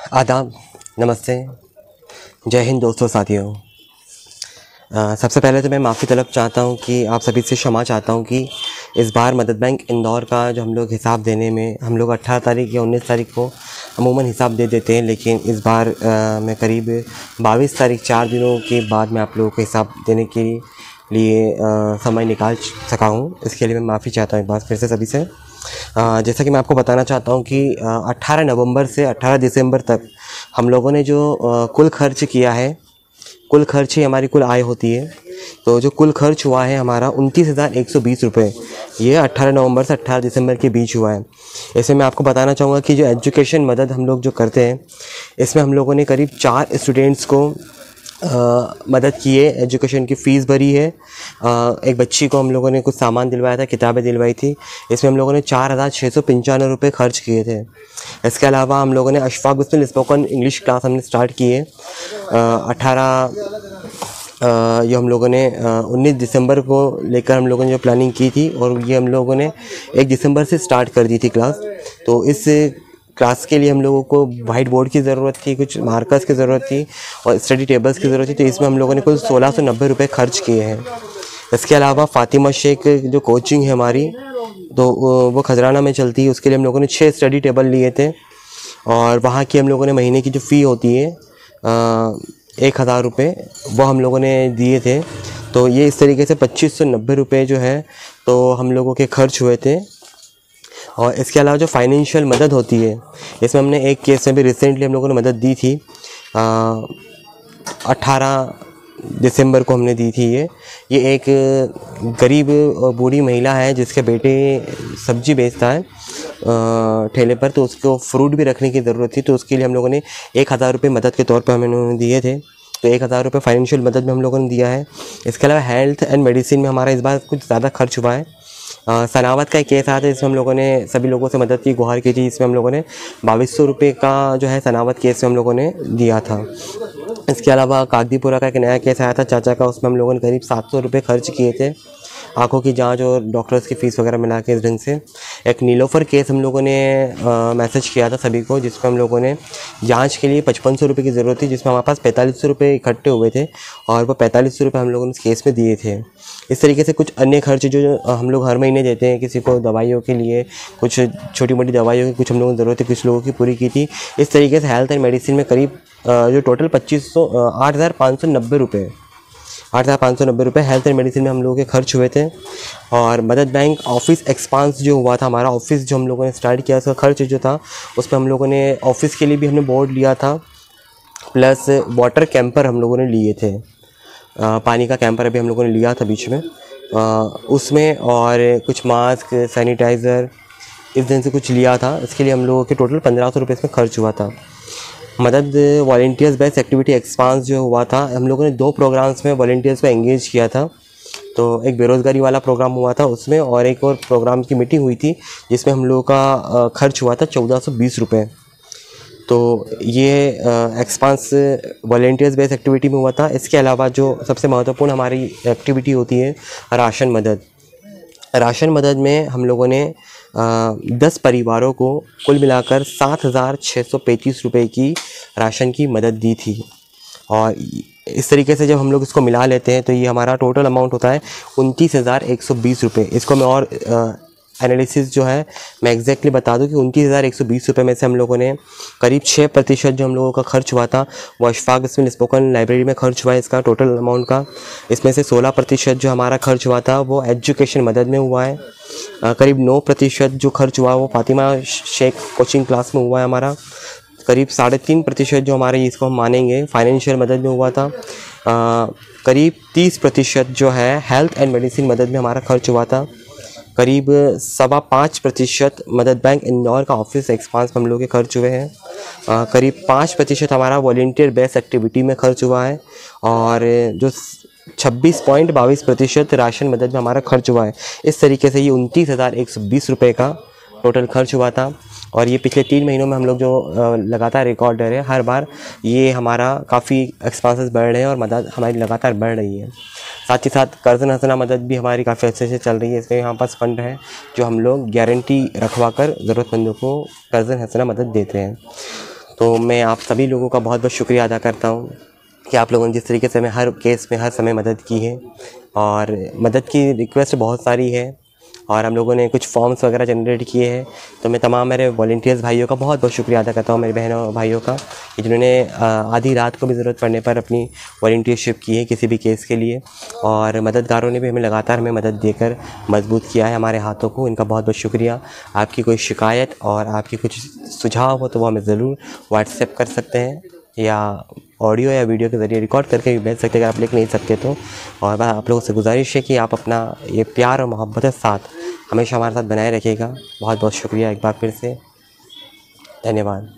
आदाब, नमस्ते, जय हिंद दोस्तों साथियों। सबसे पहले तो मैं माफ़ी तलब चाहता हूँ कि आप सभी से क्षमा चाहता हूँ कि इस बार मदद बैंक इंदौर का जो हम लोग हिसाब देने में हम लोग 18 तारीख या 19 तारीख को अमूमन हिसाब दे देते हैं, लेकिन इस बार मैं करीब 22 तारीख 4 दिनों के बाद मैं आप लोगों को हिसाब देने के लिए समय निकाल सका हूँ। इसके लिए मैं माफ़ी चाहता हूँ एक बार फिर से सभी से। जैसा कि मैं आपको बताना चाहता हूँ कि 18 नवंबर से 18 दिसंबर तक हम लोगों ने जो कुल खर्च किया है, कुल खर्च ही हमारी कुल आय होती है। तो जो कुल खर्च हुआ है हमारा 29,120 रुपये, ये 18 नवंबर से 18 दिसंबर के बीच हुआ है। इसमें मैं आपको बताना चाहूँगा कि जो एजुकेशन मदद हम लोग जो करते हैं, इसमें हम लोगों ने करीब 4 स्टूडेंट्स को मदद की है, एजुकेशन की फ़ीस भरी है। एक बच्ची को हम लोगों ने कुछ सामान दिलवाया था, किताबें दिलवाई थी। इसमें हम लोगों ने 4,695 रुपये खर्च किए थे। इसके अलावा हम लोगों ने Ashfaq Bismil spoken English class हमने स्टार्ट की है। 18 ये हम लोगों ने 19 दिसंबर को लेकर हम लोगों ने जो प्लानिंग की थी, और ये हम लोगों ने 1 दिसंबर से स्टार्ट कर दी थी क्लास। तो इस क्लास के लिए हम लोगों को वाइट बोर्ड की ज़रूरत थी, कुछ मार्कर्स की ज़रूरत थी और स्टडी टेबल्स की ज़रूरत थी। तो इसमें हम लोगों ने कुल 1690 रुपये खर्च किए हैं। इसके अलावा फ़ातिमा शेख जो कोचिंग है हमारी, तो वो खजराना में चलती है, उसके लिए हम लोगों ने 6 स्टडी टेबल लिए थे, और वहाँ की हम लोगों ने महीने की जो फ़ी होती है 1,000 रुपये, वो हम लोगों ने दिए थे। तो ये इस तरीके से 2590 रुपये जो है तो हम लोगों के खर्च हुए थे। और इसके अलावा जो फाइनेंशियल मदद होती है, इसमें हमने एक केस में भी रिसेंटली हम लोगों ने मदद दी थी। 18 दिसंबर को हमने दी थी। ये एक गरीब और बूढ़ी महिला है जिसके बेटे सब्जी बेचता है ठेले पर, तो उसको फ्रूट भी रखने की ज़रूरत थी। तो उसके लिए हम लोगों ने 1,000 रुपये मदद के तौर पर हमें उन्होंने दिए थे। तो 1,000 रुपये फाइनेंशियल मदद में हम लोगों ने दिया है। इसके अलावा हेल्थ एंड मेडिसिन में हमारा इस बार कुछ ज़्यादा खर्च हुआ है। सनावत का एक केस आया था जिसमें हम लोगों ने सभी लोगों से मदद की, गुहार की थी। इसमें हम लोगों ने 2200 रुपये का जो है सनावत केस में हम लोगों ने दिया था। इसके अलावा कागदीपुरा का एक नया केस आया था चाचा का, उसमें हम लोगों ने करीब 700 रुपये खर्च किए थे, आँखों की जांच और डॉक्टर्स की फ़ीस वगैरह मिला के इस ढंग से। एक नीलोफर केस हम लोगों ने मैसेज किया था सभी को, जिसमें हम लोगों ने जांच के लिए 5500 रुपये की ज़रूरत थी, जिसमें हमारे पास 4500 रुपये इकट्ठे हुए थे, और वो 4500 रुपये हम लोगों ने इस केस में दिए थे। इस तरीके से कुछ अन्य खर्च जो हम लोग हर महीने देते हैं, किसी को दवाइयों के लिए, कुछ छोटी मोटी दवाइयों की कुछ हम लोगों को ज़रूरत है, कुछ लोगों की पूरी की थी। इस तरीके से हेल्थ एंड मेडिसिन में करीब जो टोटल 8,590 रुपये 8,590 रुपये हेल्थ एंड मेडिसिन में हम लोगों के खर्च हुए थे। और मदद बैंक ऑफिस एक्सपांस जो हुआ था, हमारा ऑफिस जो हम लोगों ने स्टार्ट किया, उसका खर्च जो था उस पर हम लोगों ने ऑफिस के लिए भी हमने बोर्ड लिया था, प्लस वाटर कैंपर हम लोगों ने लिए थे। पानी का कैंपर अभी हम लोगों ने लिया था बीच में उसमें, और कुछ मास्क, सैनिटाइज़र इस दिन से कुछ लिया था। इसके लिए हम लोगों के टोटल 1500 रुपये इसमें खर्च हुआ था। मदद वॉलंटियर्स बेस्ड एक्टिविटी एक्सपांस जो हुआ था, हम लोगों ने 2 प्रोग्राम्स में वॉलंटियर्स को एंगेज किया था। तो एक बेरोज़गारी वाला प्रोग्राम हुआ था उसमें, और एक और प्रोग्राम की मीटिंग हुई थी जिसमें हम लोगों का खर्च हुआ था 1420 रुपये। तो ये एक्सपांस वॉलंटियर्स बेस्ड एक्टिविटी में हुआ था। इसके अलावा जो सबसे महत्वपूर्ण हमारी एक्टिविटी होती है राशन मदद। राशन मदद में हम लोगों ने 10 परिवारों को कुल मिलाकर 7,635 रुपये की राशन की मदद दी थी। और इस तरीके से जब हम लोग इसको मिला लेते हैं तो ये हमारा टोटल अमाउंट होता है 29,120 रुपये। इसको मैं और एनालिसिस जो है मैं एग्जैक्टली बता दूं कि 29,120 रुपये में से हम लोगों ने करीब 6% जो हम लोगों का खर्च हुआ था वो अशफाक बिस्मिल स्पोकन लाइब्रेरी में खर्च हुआ है, इसका टोटल अमाउंट का। इसमें से 16% जो हमारा खर्च हुआ था वो एजुकेशन मदद में हुआ है। करीब 9% जो खर्च हुआ वो फातिमा शेख कोचिंग क्लास में हुआ है हमारा। करीब 3.5% जो हमारे इसको हम मानेंगे फाइनेंशियल मदद में हुआ था। करीब 30% जो है हेल्थ एंड मेडिसिन मदद में हमारा खर्च हुआ था। करीब 5.25% मदद बैंक इंदौर का ऑफिस एक्सपांस में हम लोग के खर्च हुए हैं। करीब 5% हमारा वॉलंटियर बेस्ड एक्टिविटी में खर्च हुआ है, और जो 26.22% राशन मदद में हमारा खर्च हुआ है। इस तरीके से ये 29,120 रुपये का टोटल खर्च हुआ था। और ये पिछले 3 महीनों में हम लोग जो लगातार रिकॉर्डर है, हर बार ये हमारा काफ़ी एक्सपेंसेस बढ़ रहे हैं और मदद हमारी लगातार बढ़ रही है। साथ ही साथ कर्ज़ हसना मदद भी हमारी काफ़ी अच्छे से चल रही है। इसमें हमारे पास फंड है जो हम लोग गारंटी रखवा कर ज़रूरतमंदों को कर्ज़ हसना मदद देते हैं। तो मैं आप सभी लोगों का बहुत बहुत शुक्रिया अदा करता हूँ कि आप लोगों ने जिस तरीके से हमें हर केस में हर समय मदद की है। और मदद की रिक्वेस्ट बहुत सारी है और हम लोगों ने कुछ फॉर्म्स वगैरह जनरेट किए हैं। तो मैं तमाम मेरे वॉलंटियर्स भाइयों का बहुत बहुत शुक्रिया अदा करता हूँ, मेरे बहनों और भाइयों का, कि जिन्होंने आधी रात को भी ज़रूरत पड़ने पर अपनी वॉलंटियरशिप की है किसी भी केस के लिए। और मददगारों ने भी हमें लगातार हमें मदद देकर मजबूत किया है हमारे हाथों को। इनका बहुत बहुत शुक्रिया। आपकी कोई शिकायत और आपकी कुछ सुझाव हो तो वो हमें ज़रूर व्हाट्सएप कर सकते हैं या ऑडियो या वीडियो के ज़रिए रिकॉर्ड करके भी भेज सकते हैं अगर आप लिख नहीं सकते तो। और बस आप लोगों से गुजारिश है कि आप अपना ये प्यार और मोहब्बत के साथ हमेशा हमारे साथ बनाए रखिएगा। बहुत बहुत शुक्रिया एक बार फिर से, धन्यवाद।